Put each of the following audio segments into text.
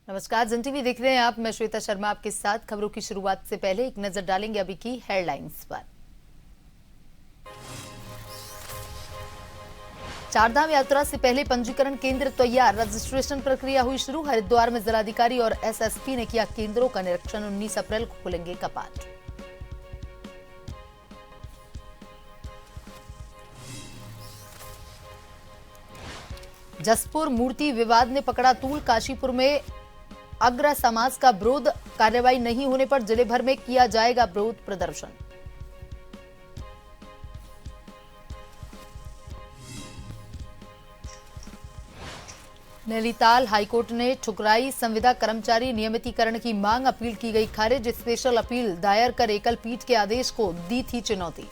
नमस्कार, जन टीवी देख रहे हैं आप। मैं श्वेता शर्मा आपके साथ। खबरों की शुरुआत से पहले एक नजर डालेंगे अभी की हेडलाइंस पर। चारधाम यात्रा से पहले पंजीकरण केंद्र तैयार, रजिस्ट्रेशन प्रक्रिया हुई शुरू। हरिद्वार में जिलाधिकारी और एसएसपी ने किया केंद्रों का निरीक्षण। 19 अप्रैल को खुलेंगे कपाट। जसपुर मूर्ति विवाद ने पकड़ा तूल। काशीपुर में अग्र समाज का विरोध, कार्रवाई नहीं होने पर जिले भर में किया जाएगा विरोध प्रदर्शन। नैनीताल हाईकोर्ट ने ठुकराई संविदा कर्मचारी नियमितीकरण की मांग, अपील की गई खारिज। स्पेशल अपील दायर कर एकल पीठ के आदेश को दी थी चुनौती।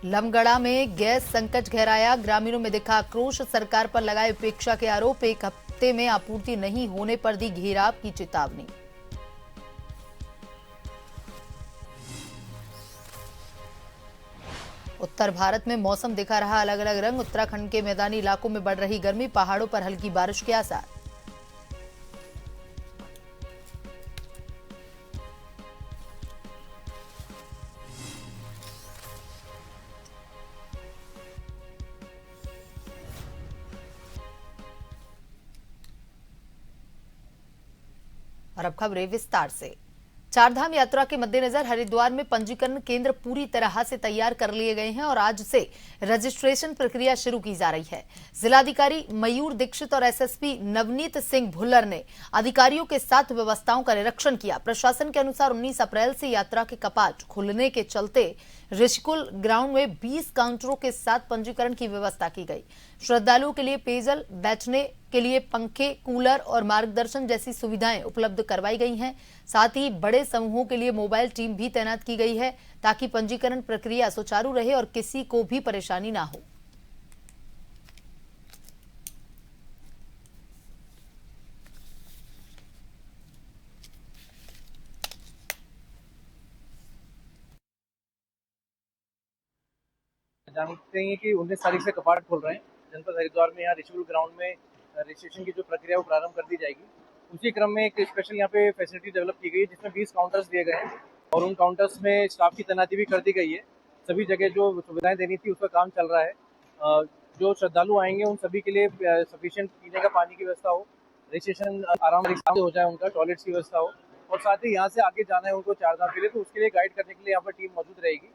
लमगड़ा में गैस संकट गहराया, ग्रामीणों में दिखा आक्रोश। सरकार पर लगाए उपेक्षा के आरोप, एक हफ्ते में आपूर्ति नहीं होने पर दी घेराव की चेतावनी। उत्तर भारत में मौसम दिखा रहा अलग अलग रंग। उत्तराखंड के मैदानी इलाकों में बढ़ रही गर्मी, पहाड़ों पर हल्की बारिश के आसार। और अब खबरें विस्तार से। चारधाम यात्रा के मद्देनजर हरिद्वार में पंजीकरण केंद्र पूरी तरह से तैयार कर लिए गए हैं और आज से रजिस्ट्रेशन प्रक्रिया शुरू की जा रही है। जिलाधिकारी मयूर दीक्षित और एसएसपी नवनीत सिंह भुल्लर ने अधिकारियों के साथ व्यवस्थाओं का निरीक्षण किया। प्रशासन के अनुसार 19 अप्रैल से यात्रा के कपाट खुलने के चलते ऋषिकुल ग्राउंड में 20 काउंटरों के साथ पंजीकरण की व्यवस्था की गई। श्रद्धालुओं के लिए पेयजल, बैठने के लिए पंखे, कूलर और मार्गदर्शन जैसी सुविधाएं उपलब्ध करवाई गई हैं। साथ ही बड़े समूहों के लिए मोबाइल टीम भी तैनात की गई है ताकि पंजीकरण प्रक्रिया सुचारू रहे और किसी को भी परेशानी ना हो। जानते हैं कि 19 तारीख से कपाट खोल रहे हैं जनपद हरिद्वार में। यहाँ ऋषिकुल ग्राउंड में रजिस्ट्रेशन की जो प्रक्रिया वो प्रारंभ कर दी जाएगी। उसी क्रम में एक स्पेशल यहाँ पे फैसिलिटी डेवलप की गई है जिसमें 20 काउंटर्स दिए गए हैं और उन काउंटर्स में स्टाफ की तैनाती भी कर दी गई है। सभी जगह जो सुविधाएं देनी थी उसका काम चल रहा है। जो श्रद्धालु आएंगे उन सभी के लिए सफिशिएंट पीने का पानी की व्यवस्था हो, रजिस्ट्रेशन आराम से हो जाए, उनका टॉयलेट्स की व्यवस्था हो और साथ ही यहाँ से आगे जाना है उनको चारधाम के लिए तो उसके लिए गाइड करने के लिए यहाँ पर टीम मौजूद रहेगी।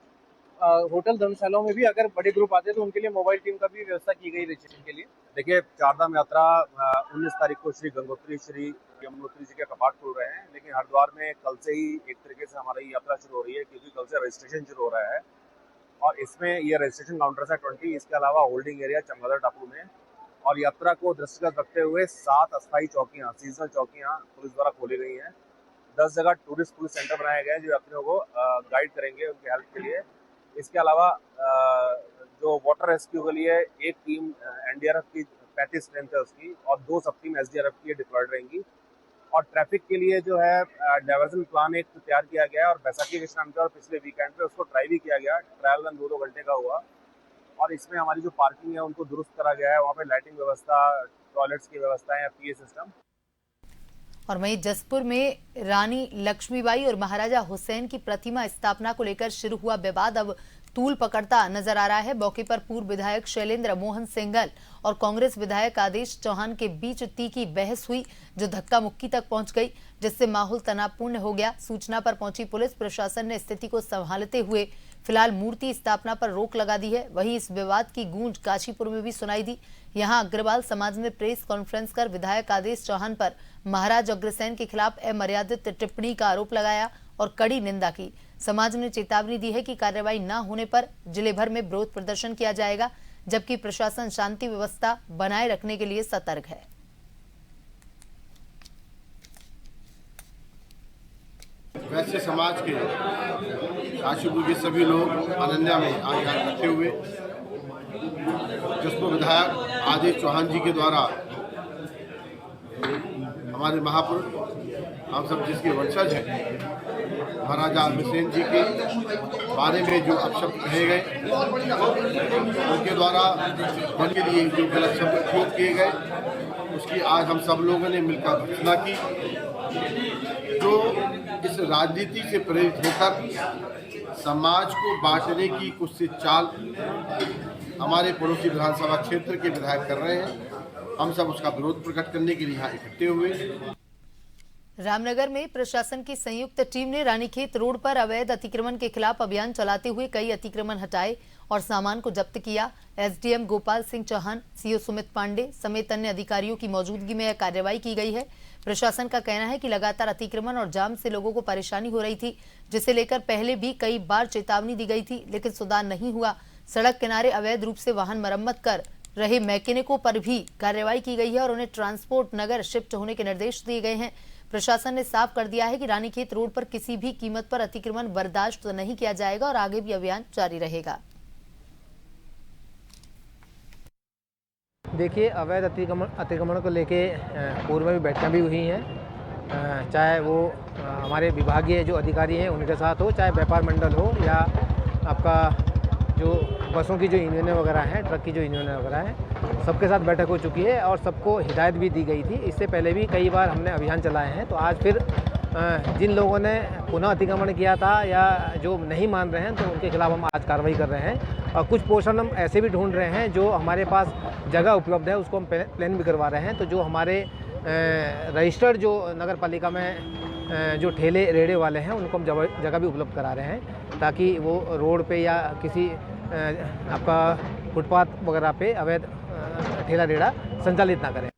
होटल धर्मशालाओं में भी अगर बड़े ग्रुप आते हैं तो उनके लिए मोबाइल टीम का भी व्यवस्था की गई रजिस्ट्रेशन के लिए। देखिए, चारधाम यात्रा 19 तारीख को श्री गंगोत्री श्री यमुनोत्री जी के कपाट खुल रहे हैं, लेकिन हरिद्वार में कल से ही एक तरीके से हमारी यात्रा शुरू हो रही है क्योंकि कल से रजिस्ट्रेशन शुरू हो रहा है और इसमें ये रजिस्ट्रेशन काउंटर्स है 20। इसके अलावा होल्डिंग एरिया चमगादड़ टापू में और यात्रा को दृष्टिगत रखते हुए 7 अस्थायी चौकियाँ, सीजनल चौकियाँ पुलिस द्वारा खोली गई हैं। 10 जगह टूरिस्ट पुलिस सेंटर बनाए गए हैं जो यात्रियों को गाइड करेंगे उनके हेल्प के लिए। इसके अलावा जो वाटर रेस्क्यू के लिए एक टीम एनडीआरएफ की 35 स्ट्रेंथ है उसकी और 2 सब टीम एसडीआरएफ की डिप्लॉयड रहेंगी और ट्रैफिक के लिए जो है डाइवर्जन प्लान एक तैयार किया गया है और बैसाखी के स्नान पे और पिछले वीकेंड पे उसको ट्राई भी किया गया। ट्रायल रन 2-2 घंटे का हुआ और इसमें हमारी जो पार्किंग है उनको दुरुस्त करा गया है। वहाँ पे लाइटिंग व्यवस्था, टॉयलेट्स की व्यवस्था है, पीए सिस्टम। और वहीं जसपुर में रानी लक्ष्मीबाई और महाराजा हुसैन की प्रतिमा स्थापना को लेकर शुरू हुआ विवाद अब तूल पकड़ता नजर आ रहा है। मौके पर पूर्व विधायक शैलेंद्र मोहन सेंगल और कांग्रेस विधायक आदेश चौहान के बीच तीखी बहस हुई जो धक्का मुक्की तक पहुंच गई, जिससे माहौल तनावपूर्ण हो गया। सूचना पर पहुंची पुलिस प्रशासन ने स्थिति को संभालते हुए फिलहाल मूर्ति स्थापना पर रोक लगा दी है। वहीं इस विवाद की गूंज काशीपुर में भी सुनाई दी। यहां अग्रवाल समाज ने प्रेस कॉन्फ्रेंस कर विधायक आदेश चौहान पर महाराज अग्रसेन के खिलाफ अमर्यादित टिप्पणी का आरोप लगाया और कड़ी निंदा की। समाज ने चेतावनी दी है कि कार्रवाई न होने पर जिले भर में विरोध प्रदर्शन किया जाएगा, जबकि प्रशासन शांति व्यवस्था बनाए रखने के लिए सतर्क है। वैश्य समाज के काशीपुर के सभी लोग अनन्या में आज यहाँ इकट्ठे हुए जसपुर विधायक आदेश चौहान जी के द्वारा हमारे महापुरुष हम सब जिसके वंशज हैं महाराजा हुसैन जी के बारे में जो अपशब्द कहे गए, उनके द्वारा उनके लिए जो गलत शब्द उपयोग किए गए, उसकी आज हम सब लोगों ने मिलकर भर्त्सना की। जो इस राजनीति से प्रेरित होकर समाज को बांटने की कुछ चाल हमारे पड़ोसी विधानसभा क्षेत्र के विधायक कर रहे हैं, हम सब उसका विरोध प्रकट करने के लिए यहाँ इकट्ठे हुए। रामनगर में प्रशासन की संयुक्त टीम ने रानीखेत रोड पर अवैध अतिक्रमण के खिलाफ अभियान चलाते हुए कई अतिक्रमण हटाए और सामान को जब्त किया। एसडीएम गोपाल सिंह चौहान, सीओ सुमित पांडे समेत अन्य अधिकारियों की मौजूदगी में यह कार्रवाई की गई है। प्रशासन का कहना है कि लगातार अतिक्रमण और जाम से लोगों को परेशानी हो रही थी, जिसे लेकर पहले भी कई बार चेतावनी दी गई थी, लेकिन सुधार नहीं हुआ। सड़क किनारे अवैध रूप से वाहन मरम्मत कर रहे मैकेनिकों पर भी कार्रवाई की गई है और उन्हें ट्रांसपोर्ट नगर शिफ्ट होने के निर्देश दिए गए हैं। प्रशासन ने साफ कर दिया है कि रानीखेत रोड पर किसी भी कीमत पर अतिक्रमण बर्दाश्त नहीं किया जाएगा और आगे भी अभियान जारी रहेगा। देखिए, अवैध अतिक्रमण को लेके पूर्व में भी बैठकें भी हुई हैं, चाहे वो हमारे विभागीय जो अधिकारी हैं उनके साथ हो, चाहे व्यापार मंडल हो या आपका जो बसों की जो यूनियनें वगैरह हैं, ट्रक की जो यूनियनें वगैरह हैं, सबके साथ बैठक हो चुकी है और सबको हिदायत भी दी गई थी। इससे पहले भी कई बार हमने अभियान चलाए हैं। तो आज फिर जिन लोगों ने पुनः अतिक्रमण किया था या जो नहीं मान रहे हैं, तो उनके खिलाफ हम आज कार्रवाई कर रहे हैं और कुछ पोर्शन हम ऐसे भी ढूंढ रहे हैं जो हमारे पास जगह उपलब्ध है, उसको हम प्लान भी करवा रहे हैं। तो जो हमारे रजिस्टर्ड जो नगर पालिका में जो ठेले रेड़े वाले हैं, उनको हम जगह भी उपलब्ध करा रहे हैं ताकि वो रोड पे या किसी आपका फुटपाथ वगैरह पे अवैध ठेला रेड़ा संचालित ना करें।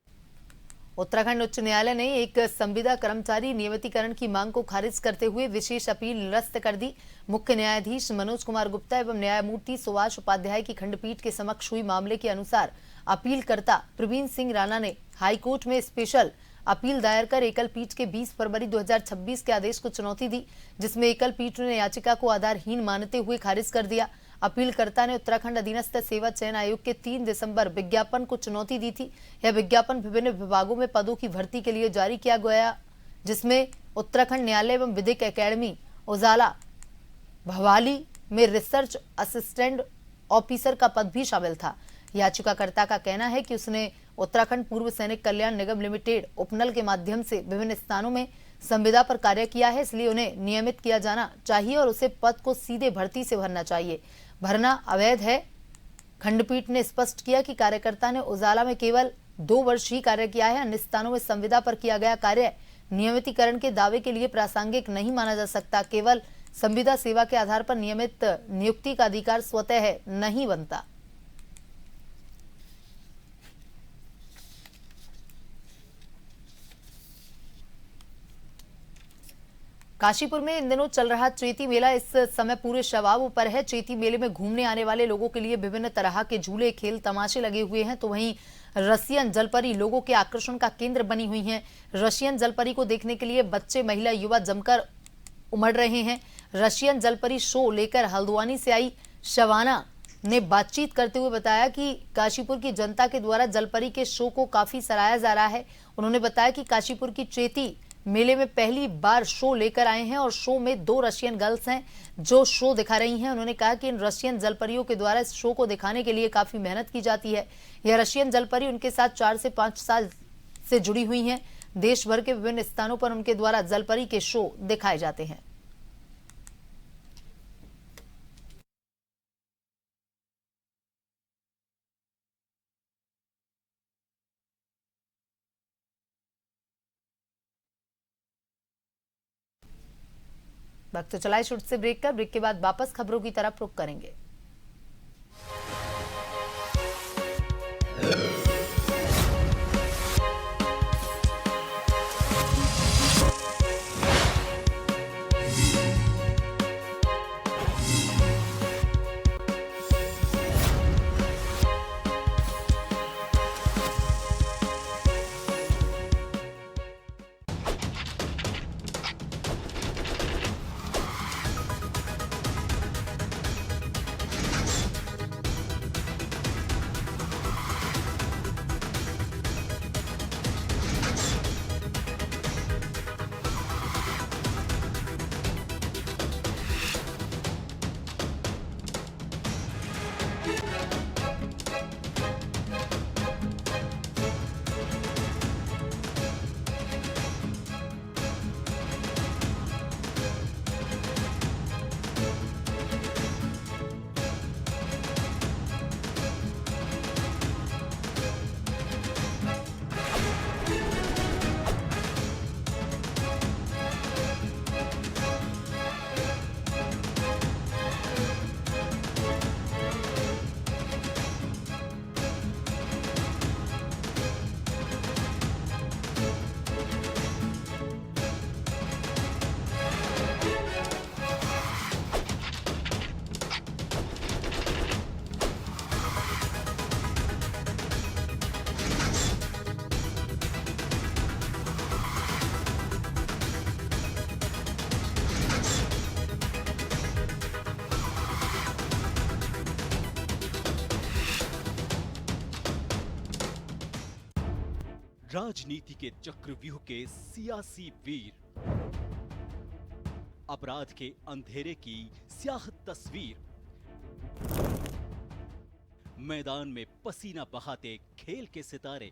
उत्तराखंड उच्च न्यायालय ने एक संविदा कर्मचारी नियमितीकरण की मांग को खारिज करते हुए विशेष अपील निरस्त कर दी। मुख्य न्यायाधीश मनोज कुमार गुप्ता एवं न्यायमूर्ति सुभाष उपाध्याय की खंडपीठ के समक्ष हुई मामले के अनुसार अपीलकर्ता प्रवीण सिंह राणा ने हाईकोर्ट में स्पेशल अपील दायर कर एकल पीठ के 20 फरवरी 2026 के आदेश को चुनौती दी, जिसमें एकल पीठ ने याचिका को आधारहीन मानते हुए खारिज कर दिया। अपीलकर्ता ने उत्तराखंड अधीनस्थ सेवा चयन आयोग के 3 दिसंबर विज्ञापन को चुनौती दी थी। यह विज्ञापन विभिन्न विभागों में पदों की भर्ती के लिए जारी किया गया, जिसमें उत्तराखंड न्यायालय एवं विधिक एकेडमी उजाला भवाली में रिसर्च असिस्टेंट ऑफिसर का पद भी शामिल था। याचिकाकर्ता का कहना है कि उसने उत्तराखंड पूर्व सैनिक कल्याण निगम लिमिटेड उपनल के माध्यम से विभिन्न स्थानों में संविदा पर कार्य किया है, इसलिए उन्हें नियमित किया जाना चाहिए और उसे पद को सीधे भर्ती से भरना चाहिए। भरना अवैध है। खंडपीठ ने स्पष्ट किया कि कार्यकर्ता ने उजाला में केवल 2 वर्ष ही कार्य किया है। अन्य स्थानों में संविदा पर किया गया कार्य नियमितीकरण के दावे के लिए प्रासंगिक नहीं माना जा सकता। केवल संविदा सेवा के आधार पर नियमित नियुक्ति का अधिकार स्वतः नहीं बनता। काशीपुर में इन दिनों चल रहा चेती मेला इस समय पूरे शबाब पर है। चेती मेले में घूमने आने वाले लोगों के लिए विभिन्न तरह के झूले, खेल, तमाशे लगे हुए हैं, तो वहीं रशियन जलपरी लोगों के आकर्षण का केंद्र बनी हुई हैं। रशियन जलपरी को देखने के लिए बच्चे, महिला, युवा जमकर उमड़ रहे हैं। रशियन जलपरी शो लेकर हल्द्वानी से आई शवाना ने बातचीत करते हुए बताया कि काशीपुर की जनता के द्वारा जलपरी के शो को काफी सराहा जा रहा है। उन्होंने बताया कि काशीपुर की चेती मेले में पहली बार शो लेकर आए हैं और शो में 2 रशियन गर्ल्स हैं जो शो दिखा रही हैं। उन्होंने कहा कि इन रशियन जलपरियों के द्वारा इस शो को दिखाने के लिए काफी मेहनत की जाती है। यह रशियन जलपरी उनके साथ 4 से 5 साल से जुड़ी हुई हैं। देश भर के विभिन्न स्थानों पर उनके द्वारा जलपरी के शो दिखाए जाते हैं। वक्त तो चलाए शुरू से ब्रेक के बाद वापस खबरों की तरफ रुख करेंगे। राजनीति के चक्रव्यूह के सियासी वीर, अपराध के अंधेरे की स्याह तस्वीर, मैदान में पसीना बहाते खेल के सितारे,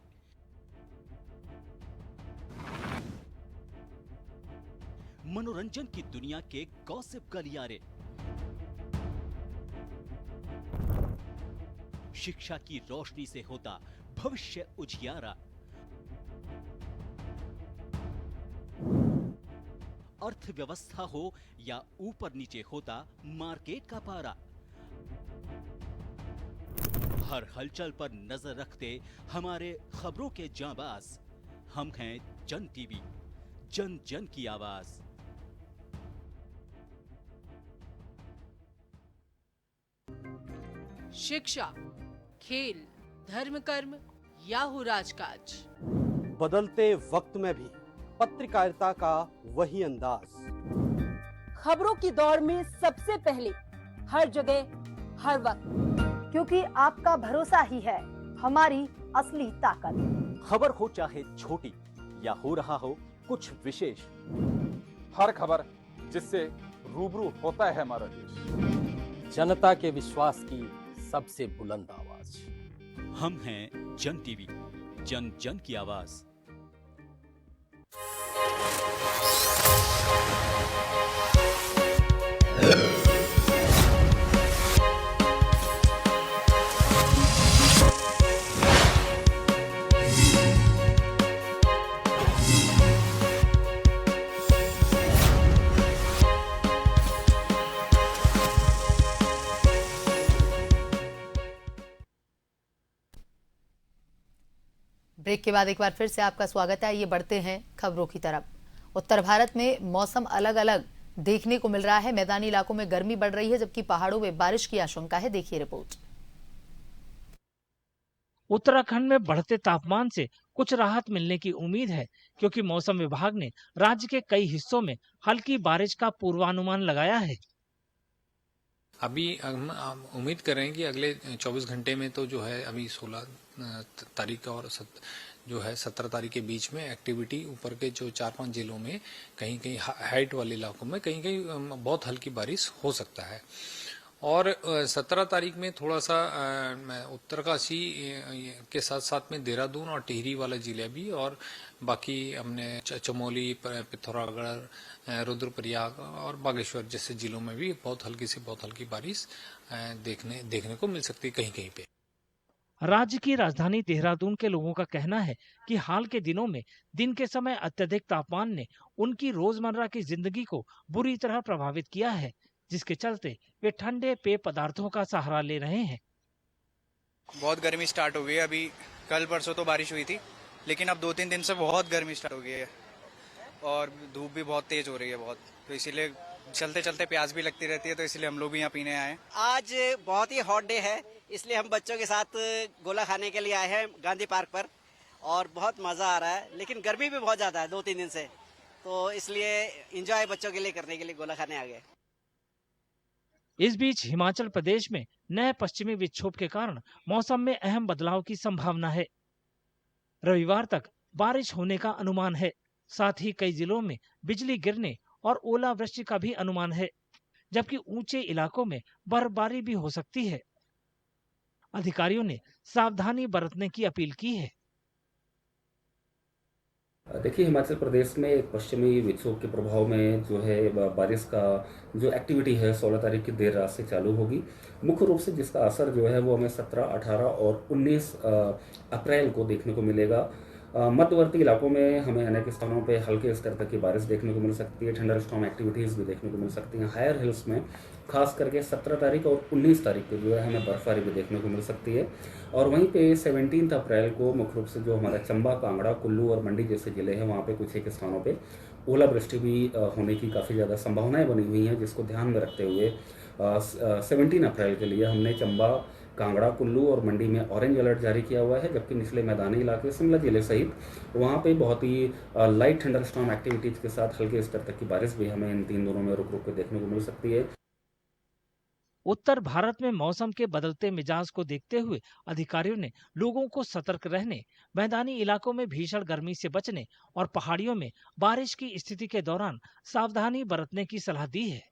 मनोरंजन की दुनिया के गॉसिप गलियारे, शिक्षा की रोशनी से होता भविष्य उजियारा, अर्थव्यवस्था हो या ऊपर नीचे होता मार्केट का पारा, हर हलचल पर नजर रखते हमारे खबरों के जांबाज। हम हैं जन टीवी, जन जन की आवाज। शिक्षा, खेल, धर्म कर्म या हो राजकाज, बदलते वक्त में भी पत्रकारिता का वही अंदाज। खबरों की दौड़ में सबसे पहले, हर जगह, हर वक्त, क्योंकि आपका भरोसा ही है हमारी असली ताकत। खबर हो चाहे छोटी या हो रहा हो कुछ विशेष, हर खबर जिससे रूबरू होता है हमारा देश। जनता के विश्वास की सबसे बुलंद आवाज। हम हैं जन टीवी, जन जन की आवाज। ब्रेक के बाद एक बार फिर से आपका स्वागत है। ये बढ़ते हैं खबरों की तरफ। उत्तर भारत में मौसम अलग अलग देखने को मिल रहा है। मैदानी इलाकों में गर्मी बढ़ रही है, जबकि पहाड़ों में बारिश की आशंका है। देखिए रिपोर्ट। उत्तराखंड में बढ़ते तापमान से कुछ राहत मिलने की उम्मीद है, क्योंकि मौसम विभाग ने राज्य के कई हिस्सों में हल्की बारिश का पूर्वानुमान लगाया है। अभी हम उम्मीद कर रहे हैं कि अगले 24 घंटे में तो जो है अभी 16 तारीख और जो है 17 तारीख के बीच में एक्टिविटी ऊपर के जो 4-5 जिलों में कहीं कहीं हाइट वाले इलाकों में कहीं कहीं बहुत हल्की बारिश हो सकता है। और 17 तारीख में थोड़ा सा उत्तरकाशी के साथ साथ में देहरादून और टिहरी वाला जिला भी, और बाकी हमने चमोली, पिथौरागढ़, रुद्रप्रयाग और बागेश्वर जैसे जिलों में भी बहुत हल्की से बहुत हल्की बारिश देखने को मिल सकती है कहीं कहीं पे। राज्य की राजधानी देहरादून के लोगों का कहना है कि हाल के दिनों में दिन के समय अत्यधिक तापमान ने उनकी रोजमर्रा की जिंदगी को बुरी तरह प्रभावित किया है, जिसके चलते वे ठंडे पेय पदार्थों का सहारा ले रहे हैं। बहुत गर्मी स्टार्ट हो गई है। अभी कल परसों तो बारिश हुई थी, लेकिन अब 2-3 दिन से बहुत गर्मी स्टार्ट हो गई है और धूप भी बहुत तेज हो रही है बहुत, तो इसीलिए चलते चलते प्यास भी लगती रहती है, तो इसलिए हम लोग भी यहाँ पीने आए हैं। आज बहुत ही हॉट डे है, इसलिए हम बच्चों के साथ गोला खाने के लिए आए हैं गांधी पार्क पर, और बहुत मजा आ रहा है। लेकिन गर्मी भी बहुत ज्यादा है 2-3 दिन से, तो इसलिए एंजॉय बच्चों के लिए करने के लिए गोला खाने आ गए। इस बीच हिमाचल प्रदेश में नए पश्चिमी विक्षोभ के कारण मौसम में अहम बदलाव की संभावना है। रविवार तक बारिश होने का अनुमान है। साथ ही कई जिलों में बिजली गिरने और ओलावृष्टि का भी अनुमान है, जबकि ऊंचे इलाकों में बर्फबारी भी हो सकती है। अधिकारियों ने सावधानी बरतने की अपील की है। देखिए, हिमाचल प्रदेश में एक पश्चिमी विक्षोभ के प्रभाव में जो है बारिश का जो एक्टिविटी है 16 तारीख की देर रात से चालू होगी। मुख्य रूप से जिसका असर जो है वो हमें 17, 18 और 19 अप्रैल को देखने को मिलेगा। मध्यवर्ती इलाकों में हमें अनेक स्थानों पे हल्के स्तर तक की बारिश देखने को मिल सकती है। थंडर स्टॉर्म एक्टिविटीज़ भी देखने को मिल सकती हैं। हायर हिल्स में खास करके 17 तारीख और 19 तारीख को जो है हमें बर्फबारी भी देखने को मिल सकती है। और वहीं पे 17 अप्रैल को मुख्य रूप से जो हमारा चंबा, कांगड़ा, कुल्लू और मंडी जैसे ज़िले हैं वहाँ पे कुछ एक स्थानों पे ओलावृष्टि भी होने की काफ़ी ज़्यादा संभावनाएँ बनी हुई हैं, जिसको ध्यान में रखते हुए 17 अप्रैल के लिए हमने चंबा, कांगड़ा, कुल्लू और मंडी में ऑरेंज अलर्ट जारी किया हुआ है। जबकि निचले मैदानी इलाके शिमला जिले सहित वहाँ पे बहुत ही लाइट थंडर स्टॉर्म एक्टिविटीज़ के साथ हल्के स्तर तक की बारिश भी हमें इन 3 दिनों में रुक रुक के देखने को मिल सकती है। उत्तर भारत में मौसम के बदलते मिजाज को देखते हुए अधिकारियों ने लोगों को सतर्क रहने, मैदानी इलाकों में भीषण गर्मी से बचने और पहाड़ियों में बारिश की स्थिति के दौरान सावधानी बरतने की सलाह दी है।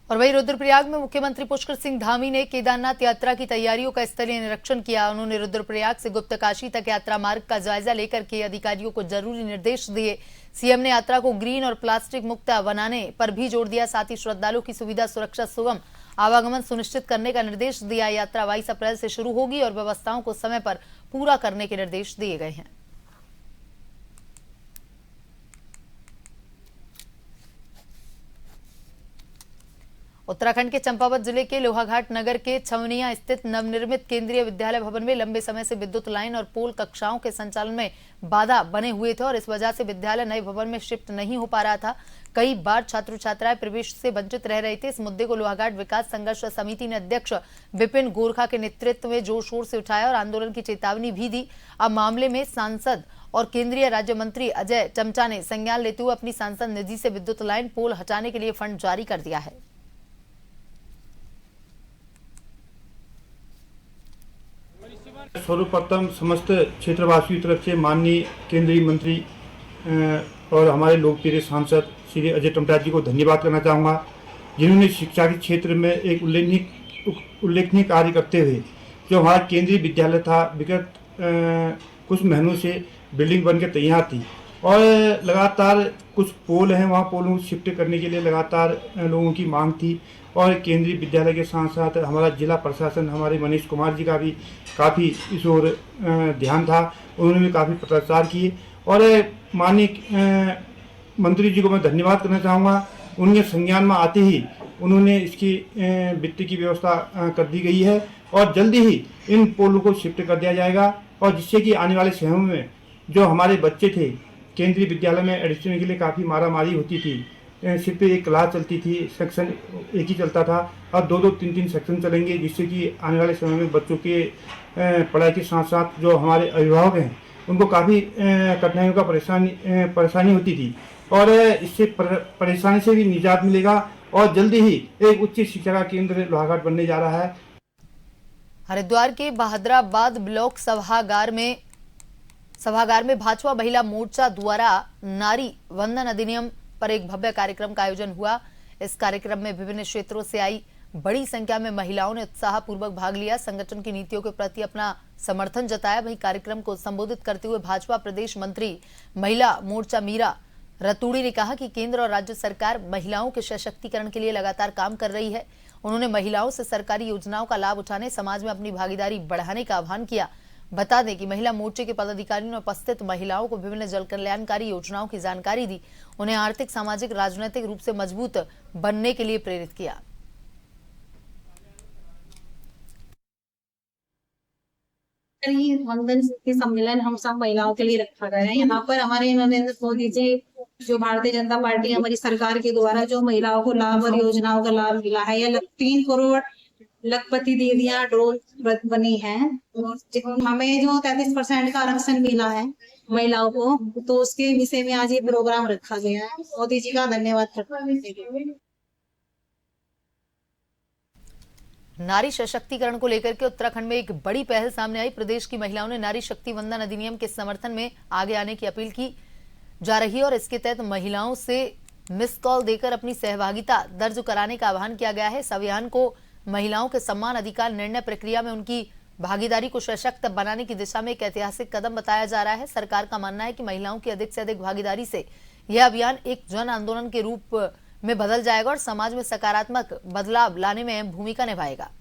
और वहीं रुद्रप्रयाग में मुख्यमंत्री पुष्कर सिंह धामी ने केदारनाथ यात्रा की तैयारियों का स्थलीय निरीक्षण किया। उन्होंने रुद्रप्रयाग से गुप्तकाशी तक यात्रा मार्ग का जायजा लेकर के अधिकारियों को जरूरी निर्देश दिए। सीएम ने यात्रा को ग्रीन और प्लास्टिक मुक्त बनाने पर भी जोर दिया। साथ ही श्रद्धालुओं की सुविधा, सुरक्षा, सुगम आवागमन सुनिश्चित करने का निर्देश दिया। यात्रा 22 अप्रैल से शुरू होगी और व्यवस्थाओं को समय पर पूरा करने के निर्देश दिए गए हैं। उत्तराखंड के चंपावत जिले के लोहाघाट नगर के छवनिया स्थित नवनिर्मित केंद्रीय विद्यालय भवन में लंबे समय से विद्युत लाइन और पोल कक्षाओं के संचालन में बाधा बने हुए थे और इस वजह से विद्यालय नए भवन में शिफ्ट नहीं हो पा रहा था। कई बार छात्र छात्राएं प्रवेश से वंचित रह रहे थे। इस मुद्दे को लोहाघाट विकास संघर्ष समिति ने अध्यक्ष विपिन गोरखा के नेतृत्व में जोर शोर से उठाया और आंदोलन की चेतावनी भी दी। अब मामले में सांसद और केंद्रीय राज्य मंत्री अजय टम्टा ने संज्ञान लेते हुए अपनी सांसद निधि से विद्युत लाइन पोल हटाने के लिए फंड जारी कर दिया है। सर्वप्रथम समस्त क्षेत्रवासियों की तरफ से माननीय केंद्रीय मंत्री और हमारे लोकप्रिय सांसद श्री अजय टम्टा जी को धन्यवाद करना चाहूँगा, जिन्होंने शिक्षा के क्षेत्र में एक उल्लेखनीय कार्य करते हुए जो हमारा केंद्रीय विद्यालय था विगत कुछ महीनों से बिल्डिंग बनकर तैयार थी और लगातार कुछ पोल हैं, वहाँ पोलों को शिफ्ट करने के लिए लगातार लोगों की मांग थी और केंद्रीय विद्यालय के साथ साथ हमारा जिला प्रशासन, हमारे मनीष कुमार जी का भी काफ़ी इस ओर ध्यान था। उन्होंने भी काफ़ी पत्राचार किए और माननीय मंत्री जी को मैं धन्यवाद करना चाहूँगा। उनके संज्ञान में आते ही उन्होंने इसकी वित्त की व्यवस्था कर दी गई है और जल्दी ही इन पोलों को शिफ्ट कर दिया जाएगा और जिससे कि आने वाले समयों में जो हमारे बच्चे थे, केंद्रीय विद्यालय में एडमिशन के लिए काफ़ी मारामारी होती थी। सिर्फ एक क्लास चलती थी, सेक्शन एक ही चलता था, अब 2-2, 3-3 सेक्शन चलेंगे, जिससे कि आने वाले समय में बच्चों के पढ़ाई के साथ साथ जो हमारे अभिभावक हैं उनको काफ़ी कठिनाइयों का परेशानी होती थी और इससे परेशानी से भी निजात मिलेगा और जल्दी ही एक उच्च शिक्षा का केंद्र लोहाघाट बनने जा रहा है। हरिद्वार के बहादुराबाद ब्लॉक सभागार में भाजपा महिला मोर्चा द्वारा नारी वंदन अधिनियम पर एक भव्य कार्यक्रम का आयोजन हुआ। इस कार्यक्रम में विभिन्न क्षेत्रों से आई बड़ी संख्या में महिलाओं ने उत्साहपूर्वक भाग लिया, संगठन की नीतियों के प्रति अपना समर्थन जताया। वहीं कार्यक्रम को संबोधित करते हुए भाजपा प्रदेश मंत्री महिला मोर्चा मीरा रतूड़ी ने कहा कि केंद्र और राज्य सरकार महिलाओं के सशक्तिकरण के लिए लगातार काम कर रही है। उन्होंने महिलाओं से सरकारी योजनाओं का लाभ उठाने, समाज में अपनी भागीदारी बढ़ाने का आह्वान किया। बता दें कि महिला मोर्चे के पदाधिकारियों ने उपस्थित महिलाओं को विभिन्न जन कल्याणकारी योजनाओं की जानकारी दी, उन्हें आर्थिक, सामाजिक, राजनीतिक रूप से मजबूत बनने के लिए प्रेरित किया। वंदन के सम्मेलन हम सब महिलाओं के लिए रखा गया है। यहाँ पर हमारे नरेंद्र मोदी जी, जो भारतीय जनता पार्टी हमारी सरकार के द्वारा जो महिलाओं को लाभ और योजनाओं का लाभ मिला है, या 3 करोड़ लखपति दीदियां ड्रोन बनी है। हमें जो 33% का आरक्षण मिला है महिलाओं को, तो उसके विषय में आज ये प्रोग्राम रखा गया है। मोदी जी का धन्यवाद करते हैं। नारी सशक्तिकरण को लेकर के उत्तराखंड में एक बड़ी पहल सामने आई। प्रदेश की महिलाओं ने नारी शक्ति वंदन अधिनियम के समर्थन में आगे आने की अपील की जा रही है और इसके तहत महिलाओं से मिस कॉल देकर अपनी सहभागिता दर्ज कराने का आह्वान किया गया है। इस अभियान को महिलाओं के सम्मान, अधिकार, निर्णय प्रक्रिया में उनकी भागीदारी को सशक्त बनाने की दिशा में एक ऐतिहासिक कदम बताया जा रहा है। सरकार का मानना है कि महिलाओं की अधिक से अधिक भागीदारी से यह अभियान एक जन आंदोलन के रूप में बदल जाएगा और समाज में सकारात्मक बदलाव लाने में अहम भूमिका निभाएगा।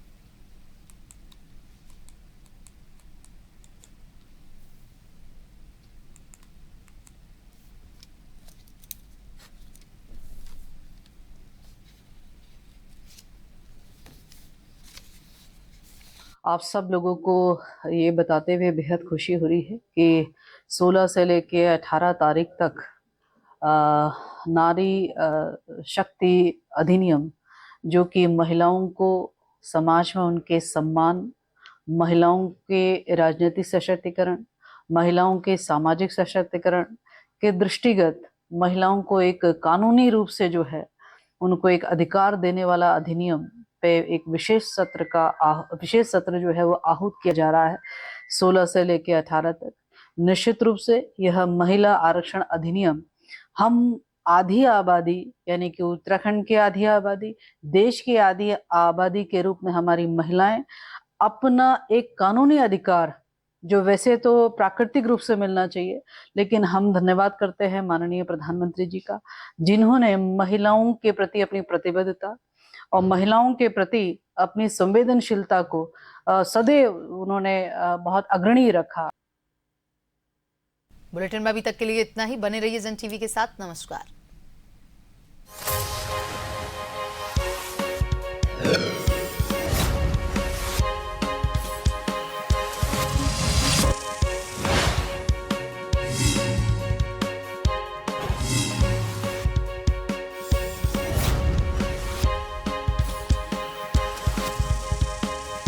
आप सब लोगों को ये बताते हुए बेहद खुशी हो रही है कि 16 से लेके 18 तारीख तक नारी शक्ति अधिनियम, जो कि महिलाओं को समाज में उनके सम्मान, महिलाओं के राजनीतिक सशक्तिकरण, महिलाओं के सामाजिक सशक्तिकरण के दृष्टिगत महिलाओं को एक कानूनी रूप से जो है उनको एक अधिकार देने वाला अधिनियम पे एक विशेष सत्र जो है वो आहूत किया जा रहा है 16 से लेकर 18 तक। निश्चित रूप से यह महिला आरक्षण अधिनियम हम आधी आबादी यानी कि उत्तराखंड की आधी आबादी, देश की आधी आबादी के रूप में हमारी महिलाएं अपना एक कानूनी अधिकार जो वैसे तो प्राकृतिक रूप से मिलना चाहिए, लेकिन हम धन्यवाद करते हैं माननीय प्रधानमंत्री जी का, जिन्होंने महिलाओं के प्रति अपनी प्रतिबद्धता और महिलाओं के प्रति अपनी संवेदनशीलता को सदैव उन्होंने बहुत अग्रणी रखा। बुलेटिन में अभी तक के लिए इतना ही। बने रहिए जन टीवी के साथ। नमस्कार।